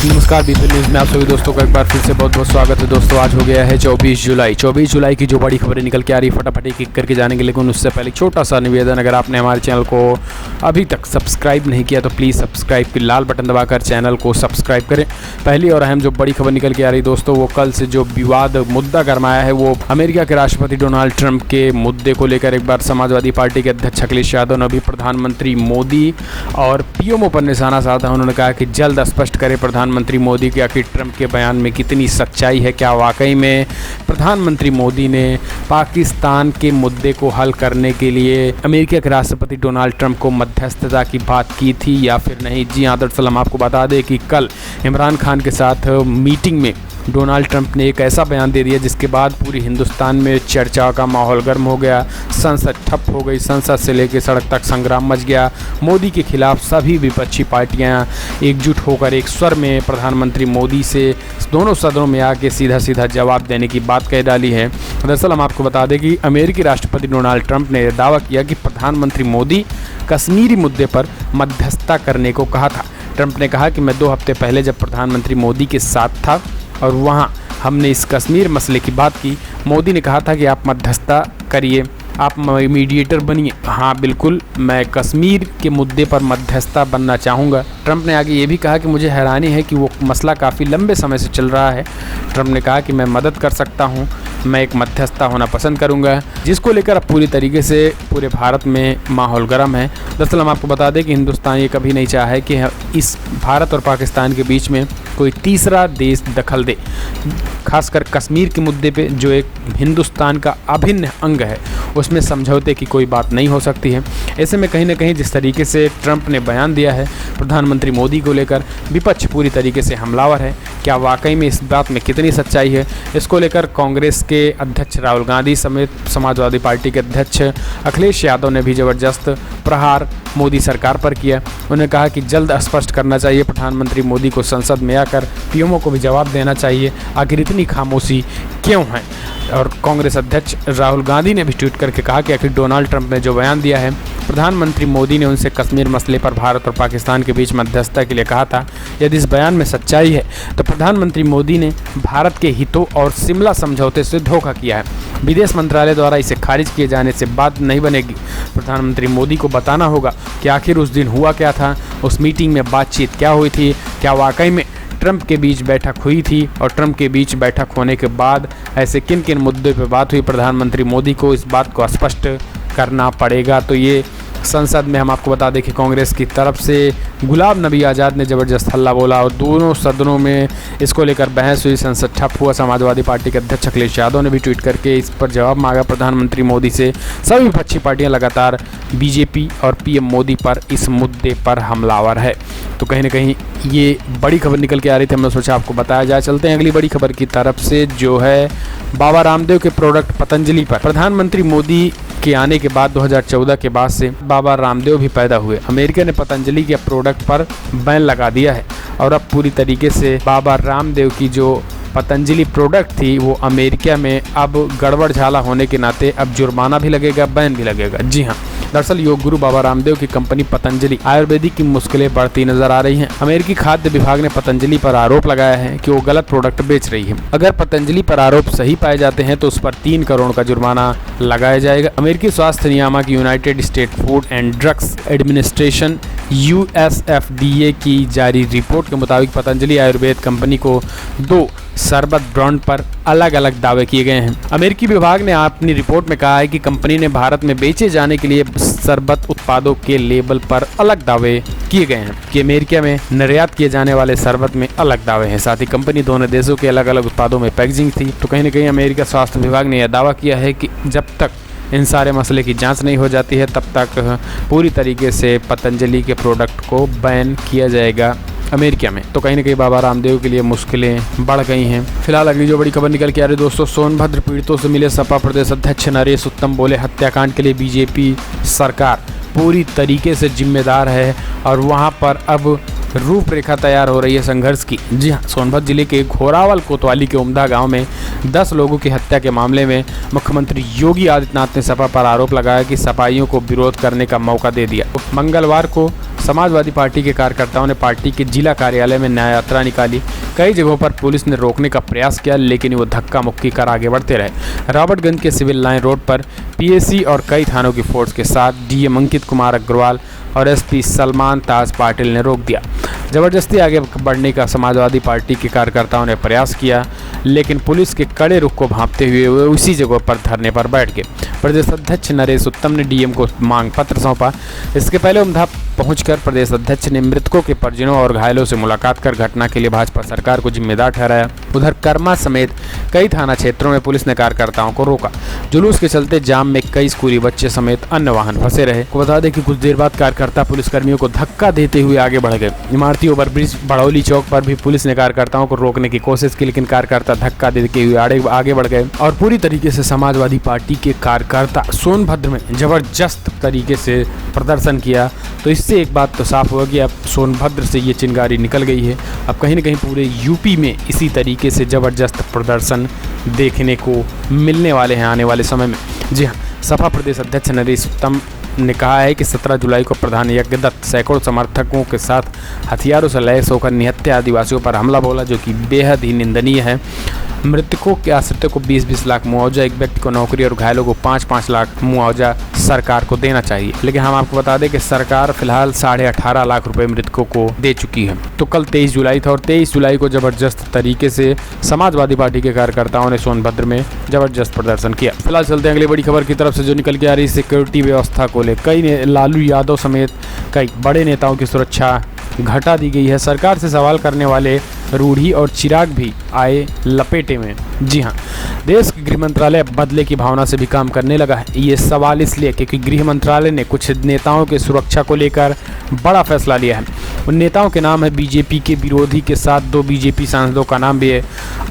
नमस्कार BP news में आप सभी दोस्तों का एक बार फिर से बहुत बहुत स्वागत है। दोस्तों आज हो गया है 24 जुलाई की जो बड़ी खबरें निकल के आ रही है फटाफट एक करके जानेंगे, लेकिन उससे पहले छोटा सा निवेदन, अगर आपने हमारे चैनल को अभी तक सब्सक्राइब नहीं किया तो प्लीज़ सब्सक्राइब की लाल बटन दबाकर चैनल को सब्सक्राइब करें। पहली और अहम जो बड़ी खबर निकल के आ रही दोस्तों, वो कल से जो विवाद मुद्दा गरमाया है वो अमेरिका के राष्ट्रपति डोनाल्ड ट्रंप के मुद्दे को लेकर एक बार समाजवादी पार्टी के अध्यक्ष अखिलेश यादव ने भी प्रधानमंत्री मोदी और पीएमओ पर निशाना साधा। उन्होंने कहा कि जल्द स्पष्ट करे प्रधानमंत्री मोदी कि आखिर ट्रंप के बयान में कितनी सच्चाई है, क्या वाकई में प्रधानमंत्री मोदी ने पाकिस्तान के मुद्दे को हल करने के लिए अमेरिका के राष्ट्रपति डोनाल्ड ट्रंप को मध्यस्थता की बात की थी या फिर नहीं। जी हाँ, दरअसल हम आपको बता दें कि कल इमरान खान के साथ मीटिंग में डोनाल्ड ट्रंप ने एक ऐसा बयान दे दिया जिसके बाद पूरी हिंदुस्तान में चर्चा का माहौल गर्म हो गया। संसद ठप हो गई, संसद से लेकर सड़क तक संग्राम मच गया। मोदी के खिलाफ सभी विपक्षी पार्टियां एकजुट होकर एक स्वर में प्रधानमंत्री मोदी से दोनों सदनों में आके सीधा सीधा जवाब देने की बात कह डाली है। दरअसल हम आपको बता दें कि अमेरिकी राष्ट्रपति डोनाल्ड ट्रंप ने दावा किया कि प्रधानमंत्री मोदी कश्मीरी मुद्दे पर मध्यस्थता करने को कहा था। ट्रंप ने कहा कि मैं 2 हफ्ते पहले जब प्रधानमंत्री मोदी के साथ था और वहाँ हमने इस कश्मीर मसले की बात की, मोदी ने कहा था कि आप मध्यस्थता करिए, आप मीडिएटर बनिए। हाँ बिल्कुल, मैं कश्मीर के मुद्दे पर मध्यस्थता बनना चाहूँगा। ट्रंप ने आगे ये भी कहा कि मुझे हैरानी है कि वो मसला काफ़ी लंबे समय से चल रहा है। ट्रंप ने कहा कि मैं मदद कर सकता हूँ, मैं एक मध्यस्थता होना पसंद करूँगा, जिसको लेकर अब पूरी तरीके से पूरे भारत में माहौल गर्म है। दरअसल हम आपको बता दें कि हिंदुस्तान ये कभी नहीं चाहा है कि इस भारत और पाकिस्तान के बीच में कोई तीसरा देश दखल दे, खासकर कश्मीर के मुद्दे पे जो एक हिंदुस्तान का अभिन्न अंग है, उसमें समझौते की कोई बात नहीं हो सकती है। ऐसे में कहीं ना कहीं जिस तरीके से ट्रंप ने बयान दिया है प्रधानमंत्री मोदी को लेकर, विपक्ष पूरी तरीके से हमलावर है। क्या वाकई में इस बात में कितनी सच्चाई है, इसको लेकर कांग्रेस के अध्यक्ष राहुल गांधी समेत समाजवादी पार्टी के अध्यक्ष अखिलेश यादव ने भी ज़बरदस्त प्रहार मोदी सरकार पर किया। उन्होंने कहा कि जल्द स्पष्ट करना चाहिए प्रधानमंत्री मोदी को, संसद में आकर पीएमओ को भी जवाब देना चाहिए, आखिर इतनी खामोशी क्यों है। और कांग्रेस अध्यक्ष राहुल गांधी ने भी ट्वीट करके कहा कि आखिर डोनाल्ड ट्रंप ने जो बयान दिया है, प्रधानमंत्री मोदी ने उनसे कश्मीर मसले पर भारत और पाकिस्तान के बीच मध्यस्थता के लिए कहा था। यदि इस बयान में सच्चाई है तो प्रधानमंत्री मोदी ने भारत के हितों और शिमला समझौते से धोखा किया है। विदेश मंत्रालय द्वारा इसे खारिज किए जाने से बात नहीं बनेगी। प्रधानमंत्री मोदी को बताना होगा कि आखिर उस दिन हुआ क्या था, उस मीटिंग में बातचीत क्या हुई थी, क्या वाकई में ट्रंप के बीच बैठक हुई थी और ट्रंप के बीच बैठक होने के बाद ऐसे किन किन मुद्दों पर बात हुई। प्रधानमंत्री मोदी को इस बात को स्पष्ट करना पड़ेगा। तो ये संसद में हम आपको बता दें कि कांग्रेस की तरफ से गुलाम नबी आज़ाद ने ज़बरदस्त हल्ला बोला और दोनों सदनों में इसको लेकर बहस हुई, संसद ठप हुआ। समाजवादी पार्टी के अध्यक्ष अखिलेश यादव ने भी ट्वीट करके इस पर जवाब मांगा प्रधानमंत्री मोदी से। सभी विपक्षी पार्टियां लगातार बीजेपी और पीएम मोदी पर इस मुद्दे पर हमलावर है। तो कहीं ना कहीं ये बड़ी खबर निकल के आ रही थी, हमने सोचा आपको बताया जाए। चलते हैं अगली बड़ी खबर की तरफ से, जो है बाबा रामदेव के प्रोडक्ट पतंजलि पर। प्रधानमंत्री मोदी के आने के बाद 2014 के बाद से बाबा रामदेव भी पैदा हुए। अमेरिका ने पतंजलि के प्रोडक्ट पर बैन लगा दिया है और अब पूरी तरीके से बाबा रामदेव की जो पतंजलि प्रोडक्ट थी वो अमेरिका में अब गड़बड़ झाला होने के नाते अब जुर्माना भी लगेगा, बैन भी लगेगा। जी हाँ, दरअसल योग गुरु बाबा रामदेव की कंपनी पतंजलि आयुर्वेदिक की मुश्किलें बढ़ती नजर आ रही हैं। अमेरिकी खाद्य विभाग ने पतंजलि पर आरोप लगाया है कि वो गलत प्रोडक्ट बेच रही है। अगर पतंजलि पर आरोप सही पाए जाते हैं तो उस पर 3 करोड़ का जुर्माना लगाया जाएगा। अमेरिकी स्वास्थ्य नियामक United state food and drugs administration USFDA की जारी रिपोर्ट के मुताबिक पतंजलि आयुर्वेद कंपनी को 2 शरबत ब्रांड पर अलग अलग दावे किए गए हैं। अमेरिकी विभाग ने अपनी रिपोर्ट में कहा है कि कंपनी ने भारत में बेचे जाने के लिए शरबत उत्पादों के लेबल पर अलग दावे किए गए हैं कि अमेरिका में निर्यात किए जाने वाले शरबत में अलग दावे हैं। साथ ही कंपनी दोनों देशों के अलग अलग उत्पादों में पैकेजिंग थी। तो कहीं ना कहीं अमेरिका स्वास्थ्य विभाग ने यह दावा किया है कि जब तक इन सारे मसले की जांच नहीं हो जाती है तब तक पूरी तरीके से पतंजलि के प्रोडक्ट को बैन किया जाएगा अमेरिका में। तो कहीं ना कहीं बाबा रामदेव के लिए मुश्किलें बढ़ गई हैं। फिलहाल अगली जो बड़ी खबर निकल के आ रही है दोस्तों, सोनभद्र पीड़ितों से मिले सपा प्रदेश अध्यक्ष नरेश उत्तम, बोले हत्याकांड के लिए बीजेपी सरकार पूरी तरीके से जिम्मेदार है और वहां पर अब रूपरेखा तैयार हो रही है संघर्ष की। जी हाँ, सोनभद्र जिले के घोरावल कोतवाली के उमदा गांव में 10 लोगों की हत्या के मामले में मुख्यमंत्री योगी आदित्यनाथ ने सपा पर आरोप लगाया कि सपाइयों को विरोध करने का मौका दे दिया। मंगलवार को समाजवादी पार्टी के कार्यकर्ताओं ने पार्टी के जिला कार्यालय में न्याय यात्रा निकाली। कई जगहों पर पुलिस ने रोकने का प्रयास किया, लेकिन वो धक्का मुक्की कर आगे बढ़ते रहे। रॉबर्टगंज के सिविल लाइन रोड पर पीएसी और कई थानों की फोर्स के साथ डीएम अंकित कुमार अग्रवाल और एसपी सलमान ताज पाटिल ने रोक दिया। जबरदस्ती आगे बढ़ने का समाजवादी पार्टी के कार्यकर्ताओं ने प्रयास किया, लेकिन पुलिस के कड़े रुख को भांपते हुए वे उसी जगह पर धरने पर बैठ गए। प्रदेश अध्यक्ष नरेश उत्तम ने डीएम को मांग पत्र सौंपा। इसके पहले उमधा पहुंचकर प्रदेश अध्यक्ष ने मृतकों के परिजनों और घायलों से मुलाकात कर घटना के लिए भाजपा सरकार को जिम्मेदार ठहराया। उधर कर्मा समेत कई थाना क्षेत्रों में पुलिस ने कार्यकर्ताओं को रोका। जुलूस के चलते जाम में कई स्कूली बच्चे समेत अन्य वाहन फंसे रहे। बता दें कि कुछ देर बाद कार्यकर्ता पुलिसकर्मियों को धक्का देते हुए आगे बढ़ गए। इमारती ओवरब्रिज बड़ौली चौक पर भी पुलिस ने कार्यकर्ताओं को रोकने की कोशिश की, लेकिन कार्यकर्ता धक्का देते हुए आगे बढ़ गए और पूरी तरीके से समाजवादी पार्टी के कार्यकर्ता सोनभद्र में जबरदस्त तरीके से प्रदर्शन किया। तो इससे एक बात तो साफ हो गई, अब सोनभद्र से ये चिंगारी निकल गई है। अब कहीं न कहीं पूरे यूपी में इसी तरीके से जबरदस्त प्रदर्शन देखने को मिलने वाले हैं आने वाले समय में। जी हाँ, सपा प्रदेश अध्यक्ष नरेश उत्तम ने कहा है कि 17 जुलाई को प्रधान यज्ञदत्त सैकड़ों समर्थकों के साथ हथियारों से लैस होकर निहत्थे आदिवासियों पर हमला बोला, जो कि बेहद ही निंदनीय है। मृतकों के आश्रितों को 20-20 लाख मुआवजा, एक व्यक्ति को नौकरी और घायलों को 5-5 लाख मुआवजा सरकार को देना चाहिए। लेकिन हम आपको बता दें कि सरकार फिलहाल 18.5 लाख रुपए मृतकों को दे चुकी है। तो कल 23 जुलाई था और 23 जुलाई को जबरदस्त तरीके से समाजवादी पार्टी के कार्यकर्ताओं ने सोनभद्र में जबरदस्त प्रदर्शन किया। फिलहाल चलते हैं अगली बड़ी खबर की तरफ से, जो निकल के आ रही सिक्योरिटी व्यवस्था को लेकर कई लालू यादव समेत कई बड़े नेताओं की सुरक्षा घटा दी गई है। सरकार से सवाल करने वाले रूढ़ी और चिराग भी आए लपेटे में। जी हाँ, देश के गृह मंत्रालय बदले की भावना से भी काम करने लगा है। ये सवाल इसलिए क्योंकि गृह मंत्रालय ने कुछ नेताओं के सुरक्षा को लेकर बड़ा फैसला लिया है। उन नेताओं के नाम है बीजेपी के विरोधी के साथ 2 बीजेपी सांसदों का नाम भी है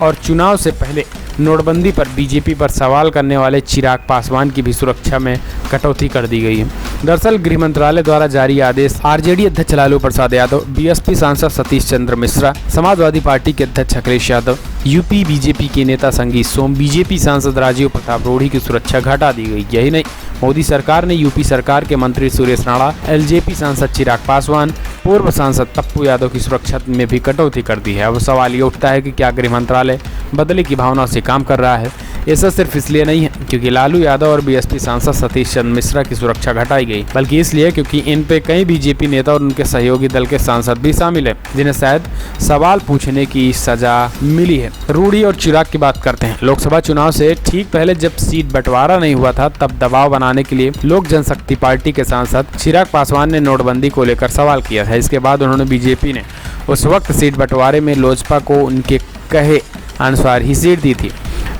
और चुनाव से पहले नोटबंदी पर बीजेपी पर सवाल करने वाले चिराग पासवान की भी सुरक्षा में कटौती कर दी गई है। दरअसल गृह मंत्रालय द्वारा जारी आदेश आरजेडी अध्यक्ष लालू प्रसाद यादव, बीएसपी सांसद सतीश चंद्र मिश्रा, समाजवादी पार्टी के अध्यक्ष अखिलेश यादव, यूपी बीजेपी के नेता संगीत सोम, बीजेपी सांसद राजीव प्रताप रूढ़ी की सुरक्षा घटा दी गई। यही नहीं, मोदी सरकार ने यूपी सरकार के मंत्री सुरेश राणा, एलजेपी सांसद चिराग पासवान, पूर्व सांसद पप्पू यादव की सुरक्षा में भी कटौती कर दी है। अब सवाल ये उठता है कि क्या गृह मंत्रालय बदले की भावना से काम कर रहा है? ऐसा सिर्फ इसलिए नहीं है क्योंकि लालू यादव और बीएसपी सांसद सतीश चंद्र मिश्रा की सुरक्षा घटाई गई, बल्कि इसलिए क्योंकि इन पे कई बीजेपी नेता और उनके सहयोगी दल के सांसद भी शामिल हैं, जिन्हें शायद सवाल पूछने की सजा मिली है। रूढ़ी और चिराग की बात करते हैं। लोकसभा चुनाव से ठीक पहले जब सीट बंटवारा नहीं हुआ था, तब दबाव बनाने के लिए लोक जनशक्ति पार्टी के सांसद चिराग पासवान ने नोटबंदी को लेकर सवाल किया था। इसके बाद उन्होंने बीजेपी ने उस वक्त सीट बंटवारे में लोजपा को उनके कहे अनुसार ही सीट दी थी।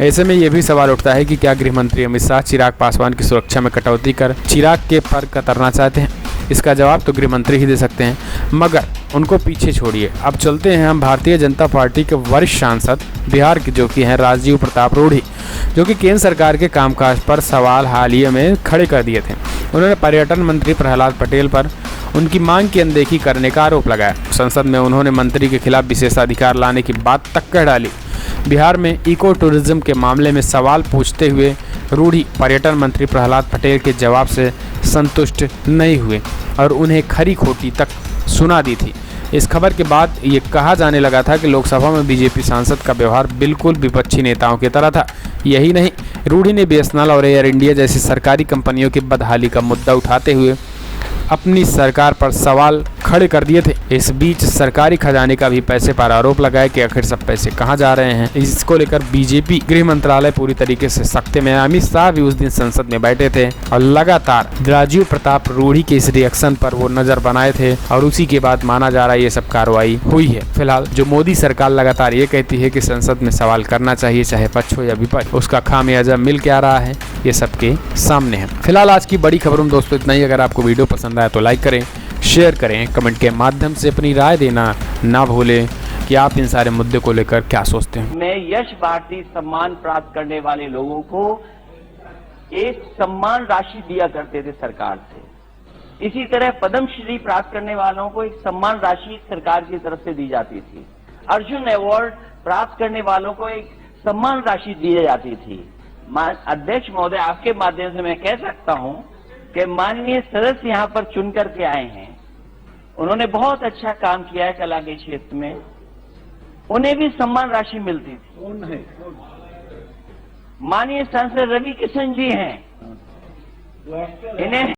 ऐसे में यह भी सवाल उठता है कि क्या गृह मंत्री अमित शाह चिराग पासवान की सुरक्षा में कटौती कर चिराग के पर कतरना चाहते हैं? इसका जवाब तो गृह मंत्री ही दे सकते हैं, मगर उनको पीछे छोड़िए। अब चलते हैं हम भारतीय जनता पार्टी के वरिष्ठ सांसद बिहार के, जो कि हैं राजीव प्रताप रूढ़ी, जो कि केंद्र सरकार के कामकाज पर सवाल हालिया में खड़े कर दिए थे। उन्होंने पर्यटन मंत्री प्रहलाद पटेल पर उनकी मांग की अनदेखी करने का आरोप लगाया। संसद में उन्होंने मंत्री के खिलाफ विशेषाधिकार लाने की बात तक कह डाली। बिहार में इको टूरिज्म के मामले में सवाल पूछते हुए रूढ़ी पर्यटन मंत्री प्रहलाद पटेल के जवाब से संतुष्ट नहीं हुए और उन्हें खरी खोटी तक सुना दी थी। इस खबर के बाद ये कहा जाने लगा था कि लोकसभा में बीजेपी सांसद का व्यवहार बिल्कुल विपक्षी नेताओं की तरह था। यही नहीं, रूढ़ी ने बीएसएनएल और एयर इंडिया जैसी सरकारी कंपनियों की बदहाली का मुद्दा उठाते हुए अपनी सरकार पर सवाल खड़े कर दिए थे। इस बीच सरकारी खजाने का भी पैसे पर आरोप लगाया कि आखिर सब पैसे कहां जा रहे हैं। इसको लेकर बीजेपी गृह मंत्रालय पूरी तरीके से सख्ते में। अमित शाह भी उस दिन संसद में बैठे थे और लगातार राजीव प्रताप रूढ़ी के इस रिएक्शन पर वो नजर बनाए थे और उसी के बाद माना जा रहा है ये सब कार्रवाई हुई है। फिलहाल जो मोदी सरकार लगातार ये कहती है कि संसद में सवाल करना चाहिए, चाहे पक्ष हो या विपक्ष, उसका खामियाजा मिल के आ रहा है, ये सबके सामने है। फिलहाल आज की बड़ी खबरों में दोस्तों इतना ही। अगर आपको वीडियो पसंद आया तो लाइक करें, शेयर करें, कमेंट के माध्यम से अपनी राय देना ना भूलें कि आप इन सारे मुद्दे को लेकर क्या सोचते हैं। में यश भारती सम्मान प्राप्त करने वाले लोगों को एक सम्मान राशि दिया करते थे सरकार से। इसी तरह पद्मश्री प्राप्त करने वालों को एक सम्मान राशि सरकार की तरफ से दी जाती थी। अर्जुन अवार्ड प्राप्त करने वालों को एक सम्मान राशि दी जाती थी। अध्यक्ष महोदय, आपके माध्यम से मैं कह सकता हूं कि माननीय सदस्य यहां पर चुन करके आए हैं उन्होंने बहुत अच्छा काम किया है कला के क्षेत्र में, उन्हें भी सम्मान राशि मिलती थी। माननीय सांसद रवि किशन जी हैं, इन्हें